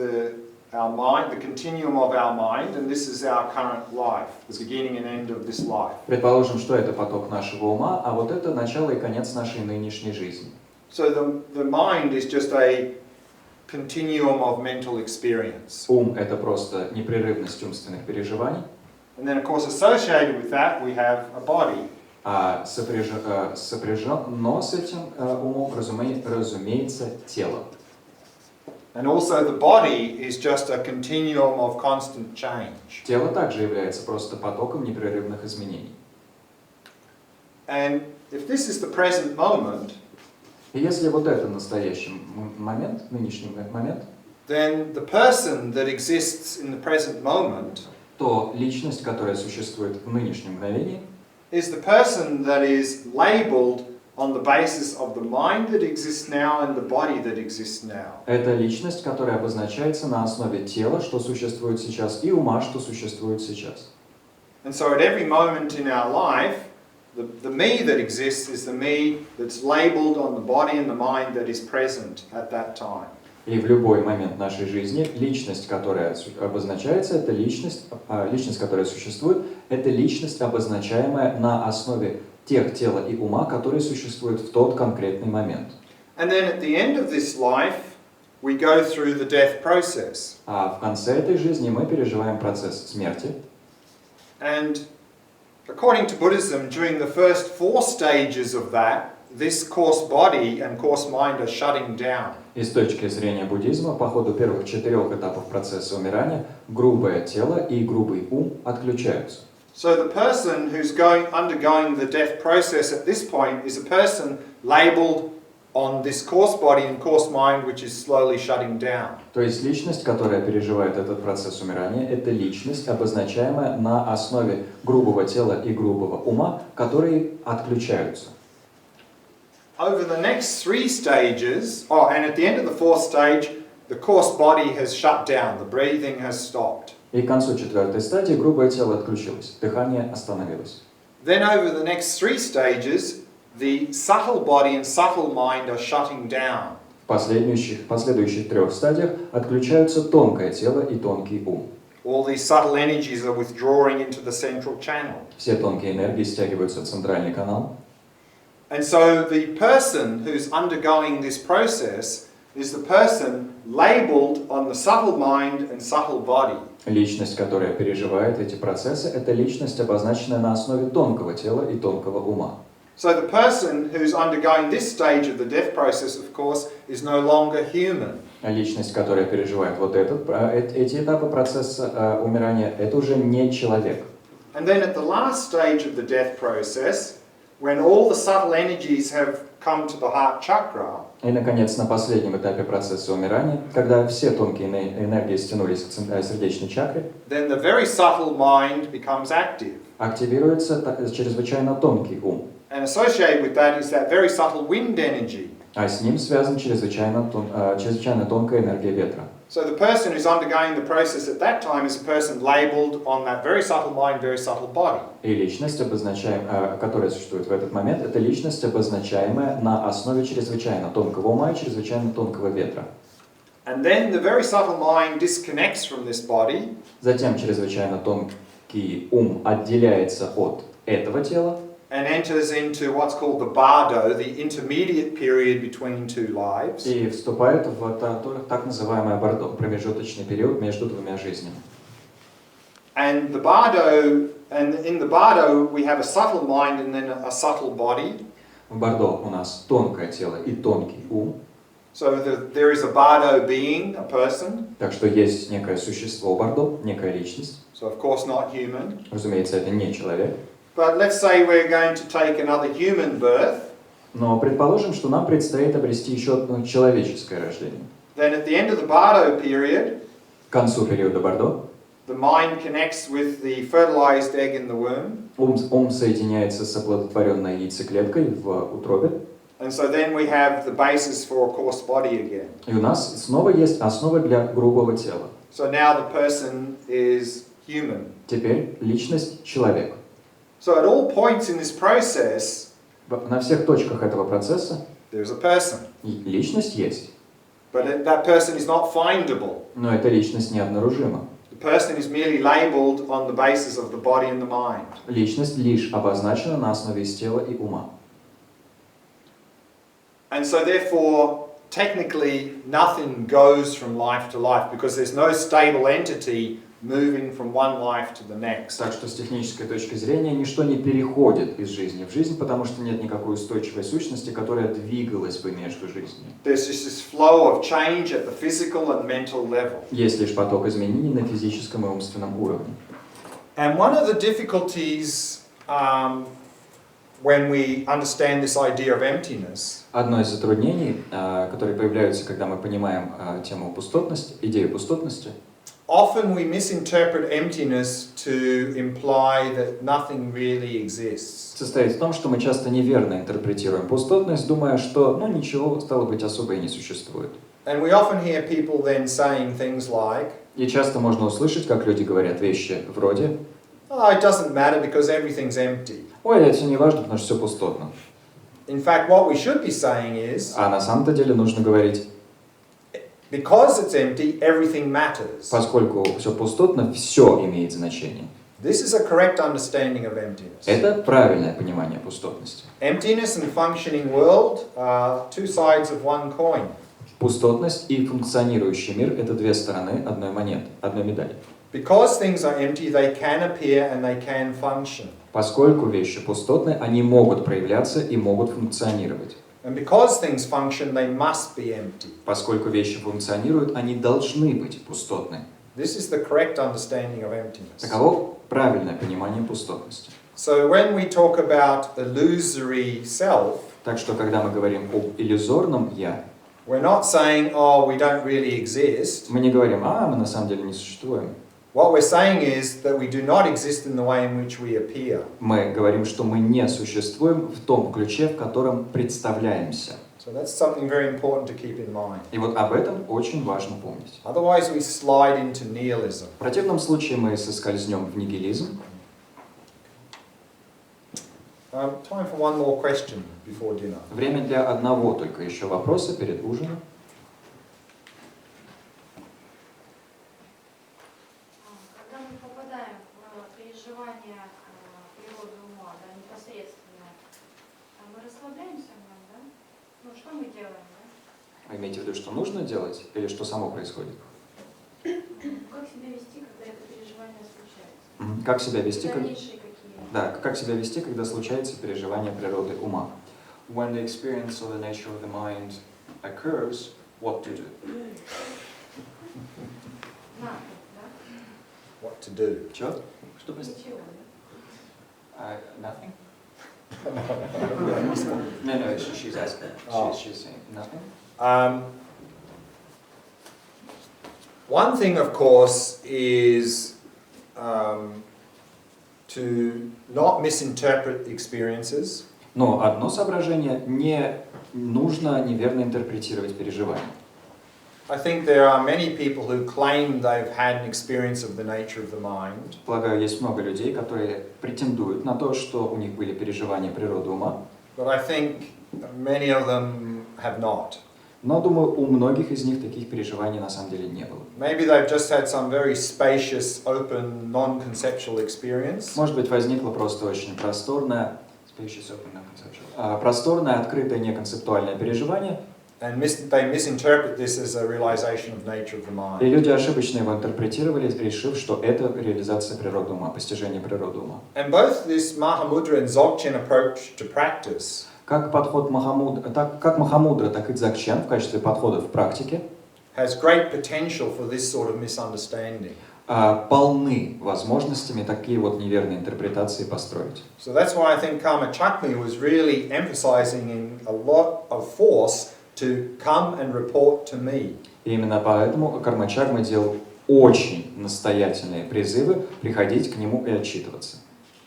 our mind, the continuum of our mind, and this is our current life, the beginning and end of this life. Предположим, что это поток нашего ума, а вот это начало и конец нашей нынешней жизни. So the mind is just a continuum of mental experience. Ум — это просто непрерывность умственных переживаний, And then, of course, associated with that, we have a body. а сопряжено с этим умом, разумеется, тело. And also the body is just a continuum of constant change. Тело также является просто потоком непрерывных изменений. And if this is the present moment, И если вот это настоящий момент, нынешний момент, then the person that exists in the present moment то личность, которая существует в нынешнем мгновении, is the person that is labeled on the basis of the mind that exists now and the body that exists now. это личность, которая обозначается на основе тела, что существует сейчас, и ума, что существует сейчас. And so at every moment in our life, the me that exists is the me that's labeled on the body and the mind that is present at that time. И в любой момент нашей жизни личность, которая обозначается, это личность, которая существует, это личность, обозначаемая на основе тех тела и ума, которые существуют в тот конкретный момент. And then at the end of this life, we go through the death process. А в конце этой жизни мы переживаем процесс смерти. And according to Buddhism, during the first 4 stages of that, this coarse body and coarse mind are shutting down. И с точки зрения буддизма, по ходу первых 4 этапов процесса умирания, грубое тело и грубый ум отключаются. So the person who's undergoing the death process at this point is a person labeled on this coarse body and coarse mind which is slowly shutting down. То есть личность, которая переживает этот процесс умирания, это личность, обозначаемая на основе грубого тела и грубого ума, которые отключаются. Over the next 3 stages, and at the end of the 4th stage, the coarse body has shut down, the breathing has stopped. И к концу четвертой стадии грубое тело отключилось, дыхание остановилось. Then over the next 3 stages, the subtle body and subtle mind are shutting down. В последующих 3 стадиях отключаются тонкое тело и тонкий ум. All these subtle energies are withdrawing into the central channel. Все тонкие энергии стягиваются в центральный канал. And so the person who's undergoing this process is the person labeled on the subtle mind and subtle body. Личность, которая переживает эти процессы, это личность, обозначенная на основе тонкого тела и тонкого ума. So the person who's undergoing this stage of the death process, of course, is no longer human. Личность, которая переживает эти этапы процесса умирания, это уже не человек. And then at the last stage of the death process, when all the subtle energies have come to the heart chakra, И, наконец, на последнем этапе процесса умирания, когда все тонкие энергии стянулись к сердечной чакре, then the very subtle mind becomes active. активируется чрезвычайно тонкий ум. And associated with that is that very subtle wind energy. А с ним связана чрезвычайно тонкая энергия ветра. So the person who's undergoing the process at that time is a person labeled on that very subtle mind, very subtle body. И личность, которая существует в этот момент, это личность, обозначаемая на основе чрезвычайно тонкого ума и чрезвычайно тонкого ветра. And then the very subtle mind disconnects from this body. Затем чрезвычайно тонкий ум отделяется от этого тела And enters into what's called the bardo, the intermediate period between two lives. и вступает в так называемое бардо, промежуточный период между двумя жизнями. And the bardo, and in the bardo we have a subtle mind and then a subtle body. В бардо у нас тонкое тело и тонкий ум. So there is a bardo being, a person. Так что есть некое существо бардо, некая личность. So of course not human. Разумеется, это не человек. But let's say we're going to take another human birth. Но предположим, что нам предстоит обрести еще одно человеческое рождение. Then at the end of the bardo period, К концу периода бардо the mind connects with the fertilized egg in the womb. ум соединяется с оплодотворенной яйцеклеткой в утробе. And so then we have the basis for a coarse body again. И у нас снова есть основа для грубого тела. So now the person is human. Теперь личность человек. So at all points in this process, На всех точках этого процесса there's a person. личность есть, But that person is not findable. но эта личность не обнаружима. The person is merely labeled on the basis of the body and the mind. Личность лишь обозначена на основе из тела и ума. And so therefore, technically, nothing goes from life to life because there's no stable entity moving from one life to the next. Так что с технической точки зрения ничто не переходит из жизни в жизнь, потому что нет никакой устойчивой сущности, которая двигалась бы между жизнями. There's just this flow of change at the physical and mental level. Есть лишь поток изменений на физическом и умственном уровне. And one of the difficulties when we understand this idea of emptiness Одно из затруднений, которые появляются, когда мы понимаем тему пустотности, идею пустотности, often we misinterpret emptiness to imply that nothing really exists. состоит в том, что мы часто неверно интерпретируем пустотность, думая, что ничего, стало быть, особо и не существует. And we often hear people then saying things like, И часто можно услышать, как люди говорят вещи вроде oh, it doesn't matter because everything's empty. «Ой, это не важно, потому что все пустотно». In fact, what we should be saying is, А на самом-то деле нужно говорить, because it's empty, everything matters. поскольку все пустотно, все имеет значение. This is a correct understanding of emptiness. Это правильное понимание пустотности. Emptiness and functioning world are two sides of one coin. Пустотность и функционирующий мир – это две стороны одной монеты, одной медали. Because things are empty, they can appear and they can function. Поскольку вещи пустотны, они могут проявляться и могут функционировать. And because things function, they must be empty. Поскольку вещи функционируют, они должны быть пустотны. This is the correct understanding of emptiness. Таково правильное понимание пустотности. So when we talk about illusory self, Так что, когда мы говорим об иллюзорном «я», we're not saying, oh, we don't really exist. мы не говорим мы на самом деле не существуем. What we're saying is that we do not exist in the way in which we appear. Мы говорим, что мы не существуем в том ключе, в котором представляемся. So that's something very important to keep in mind. И вот об этом очень важно помнить. Otherwise, we slide into nihilism. В противном случае мы соскользнем в нигилизм. Time for one more question before dinner. Время для одного только еще вопроса перед ужином. Когда мы попадаем в переживание природы ума, да, непосредственно, мы расслабляемся в нем, да? Ну, что мы делаем, да? Вы имеете в виду, что нужно делать или что само происходит? Как себя вести, когда это переживание случается? Как себя вести, Дальнейшие какие? да, как себя вести, когда случается переживание природы ума? When the experience of the nature of the mind occurs, what to do? Надо, да? What to do? Что? Что простите? Ничего, да? Nothing? Yeah. No, she's asking. Oh. She's saying nothing. One thing, of course, is to not misinterpret experiences. Но одно соображение: не нужно неверно интерпретировать переживания. I think there are many people who claim they've had an experience of the nature of the mind, Полагаю, есть много людей, которые претендуют на то, что у них были переживания природы ума, but I think many of them have not. но, думаю, у многих из них таких переживаний на самом деле не было. Maybe they've just had some very spacious, open, non-conceptual experience, Может быть, возникло просто очень просторное, просторное, открытое, неконцептуальное переживание, and they misinterpret this as a realization of nature of the и mind. люди ошибочно его интерпретировали, решив, что это реализация природы ума, постижение природы ума. And both this Mahamudra and Dzogchen approach to practice Как Махамудра, так и Дзогчен в качестве подхода в практике has great potential for this sort of misunderstanding. полны возможностями такие вот неверные интерпретации построить. So that's why I think Karma Chakmi was really emphasizing in a lot of force to come and report to me. И именно поэтому Кармачарма делал очень настоятельные призывы приходить к нему и отчитываться.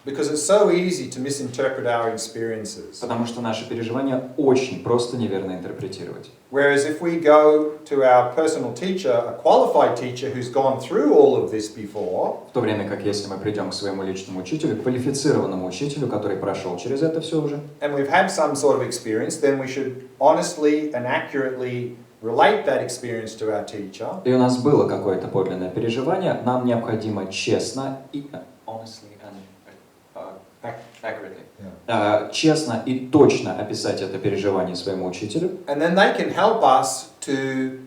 Because it's so easy to misinterpret our experiences. Потому что наши переживания очень просто неверно интерпретировать. Whereas if we go to our personal teacher, a qualified teacher who's gone through all of this before, В то время как если мы придем к своему личному учителю, квалифицированному учителю, который прошел через это все уже, and we've had some sort of experience, then we should honestly and accurately relate that experience to our teacher. и у нас было какое-то подлинное переживание, нам необходимо честно и честно и точно описать это переживание своему учителю. And then they can help us to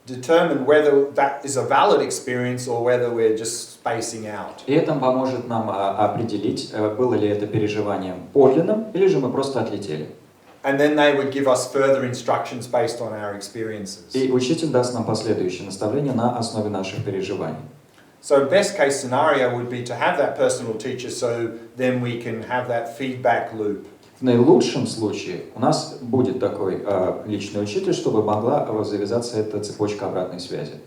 determine whether that is a valid experience or whether we're just spacing out. И это поможет нам определить, было ли это переживание подлинным, или же мы просто отлетели. And then they would give us further instructions based on our experiences. И учитель даст нам последующие наставления на основе наших переживаний. So best case scenario would be to have that personal teacher so then we can have that feedback loop. В наилучшем случае у нас будет такой личный учитель, чтобы могла завязаться эта цепочка обратной связи.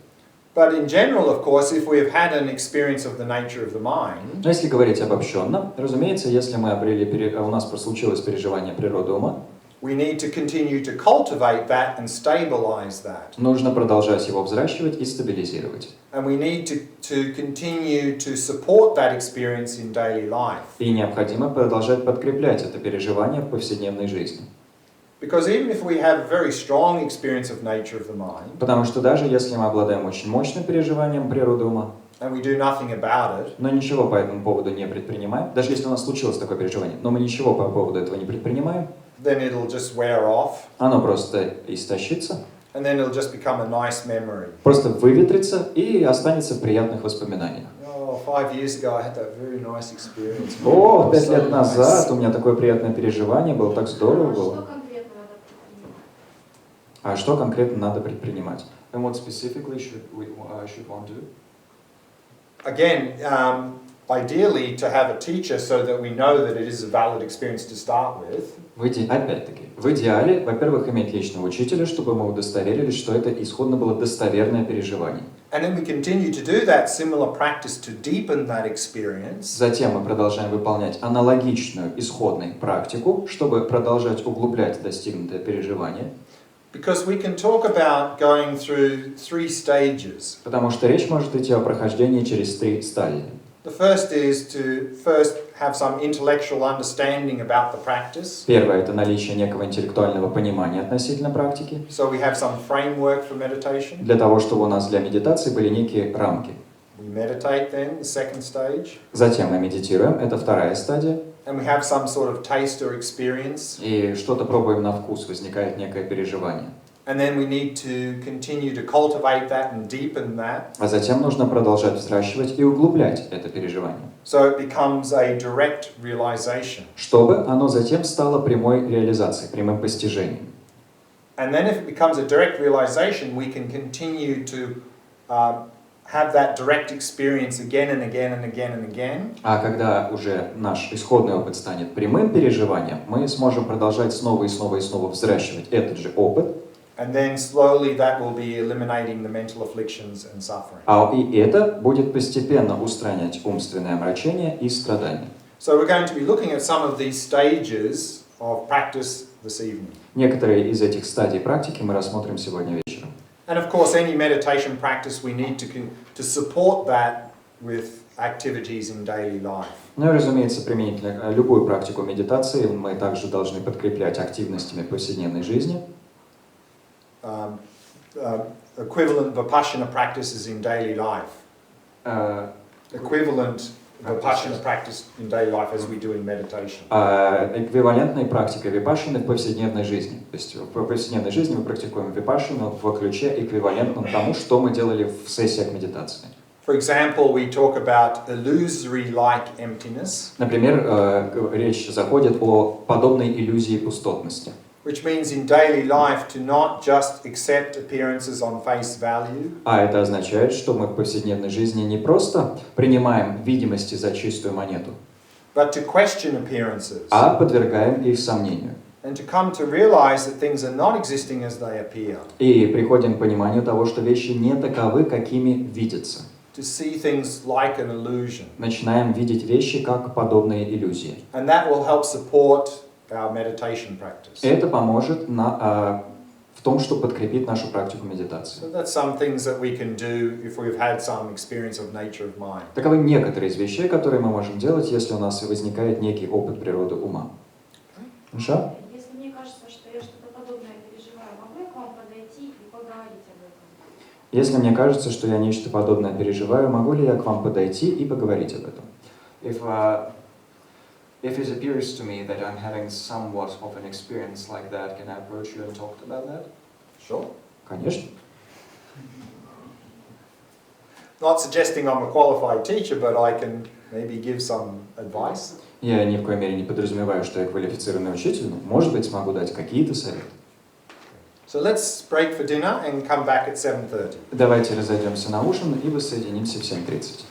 But in general, of course, if we have had an experience of the nature of the mind, Но если говорить обобщенно, разумеется, если мы у нас случилось переживание природы ума, we need to continue to cultivate that and stabilize that. нужно продолжать его взращивать и стабилизировать. And we need to continue to support that experience in daily life. И необходимо продолжать подкреплять это переживание в повседневной жизни. Because even if we have a very strong experience of nature of the mind, Потому что даже если мы обладаем очень мощным переживанием природы ума, and we do nothing about it, но ничего по этому поводу не предпринимаем, даже если у нас случилось такое переживание, но мы ничего по поводу этого не предпринимаем, then it'll just wear off, оно просто истощится, and then it'll just become a nice memory. просто выветрится и останется в приятных воспоминаниях. Oh, 5 years ago I had that very nice experience. О, It was 5 so лет назад nice. у меня такое приятное переживание было, так здорово Что было. конкретно надо предпринимать? А что конкретно надо предпринимать? And what specifically should one do? Again, ideally to have a teacher so that we know that it is a valid experience to start with. Опять-таки, в идеале, во-первых, иметь личного учителя, чтобы мы удостоверились, что это исходно было достоверное переживание. And then we continue to do that similar practice to deepen that experience. Затем мы продолжаем выполнять аналогичную исходной практику, чтобы продолжать углублять достигнутое переживание. Because we can talk about going through 3 stages. Потому что речь может идти о прохождении через 3 стадии. The first is to first have some intellectual understanding about the practice. Первое – это наличие некого интеллектуального понимания относительно практики. So we have some framework for meditation. Для того, чтобы у нас для медитации были некие рамки. We meditate then, the second stage. Затем мы медитируем, это вторая стадия. And we have some sort of taste or experience. И что-то пробуем на вкус, возникает некое переживание. And then we need to continue to cultivate that and deepen that. А затем нужно продолжать взращивать и углублять это переживание, So it becomes a direct realization. чтобы оно затем стало прямой реализацией, прямым постижением. And then if it becomes a direct realization, we can continue to have that direct experience again and again and again and again. А когда уже наш исходный опыт станет прямым переживанием, мы сможем продолжать снова и снова и снова взращивать этот же опыт. And then slowly that will be eliminating the mental afflictions and suffering. И это будет постепенно устранять умственное омрачение и страдания. So we're going to be looking at some of these stages of practice this evening. Некоторые из этих стадий практики мы рассмотрим сегодня вечером. And of course, any meditation practice, we need to support that with activities in daily life. Ну и, разумеется, применительно любую практику медитации мы также должны подкреплять активностями повседневной жизни. Equivalent vipassana practices in daily life. Equivalent vipassana practice in daily life as we do in meditation. Эквивалентной практикой випашшаны в повседневной жизни. То есть в повседневной жизни мы практикуем випашшану в ключе эквивалентном тому, что мы делали в сессиях медитации. For example, we talk about illusory-like emptiness. Например, речь заходит о подобной иллюзии пустотности. Which means in daily life to not just accept appearances on face value. А это означает, что мы в повседневной жизни не просто принимаем видимости за чистую монету, But to question appearances. а подвергаем их сомнению. And to come to realize that things are not existing as they appear. И приходим к пониманию того, что вещи не таковы, какими видятся. To see things like an illusion. Начинаем видеть вещи как подобные иллюзии. And that will help support our meditation practice. Это поможет в том, что подкрепит нашу практику медитации. So that's some things that we can do if we've had some experience of nature of mind. Таковы некоторые из вещей, которые мы можем делать, если у нас возникает некий опыт природы ума. Хорошо? Если мне кажется, что я что-то подобное переживаю, могу я к вам подойти и поговорить об этом? Если мне кажется, что я нечто подобное переживаю, могу ли я к вам подойти и поговорить об этом? If it appears to me that I'm having somewhat of an experience like that, can I approach you and talk about that? Sure. Конечно. Not suggesting I'm a qualified teacher, but I can maybe give some advice. Я ни в коей мере не подразумеваю, что я квалифицированный учитель, но, может быть, смогу дать какие-то советы. So let's break for dinner and come back at 7:30. Давайте разойдемся на ужин и воссоединимся в 7:30.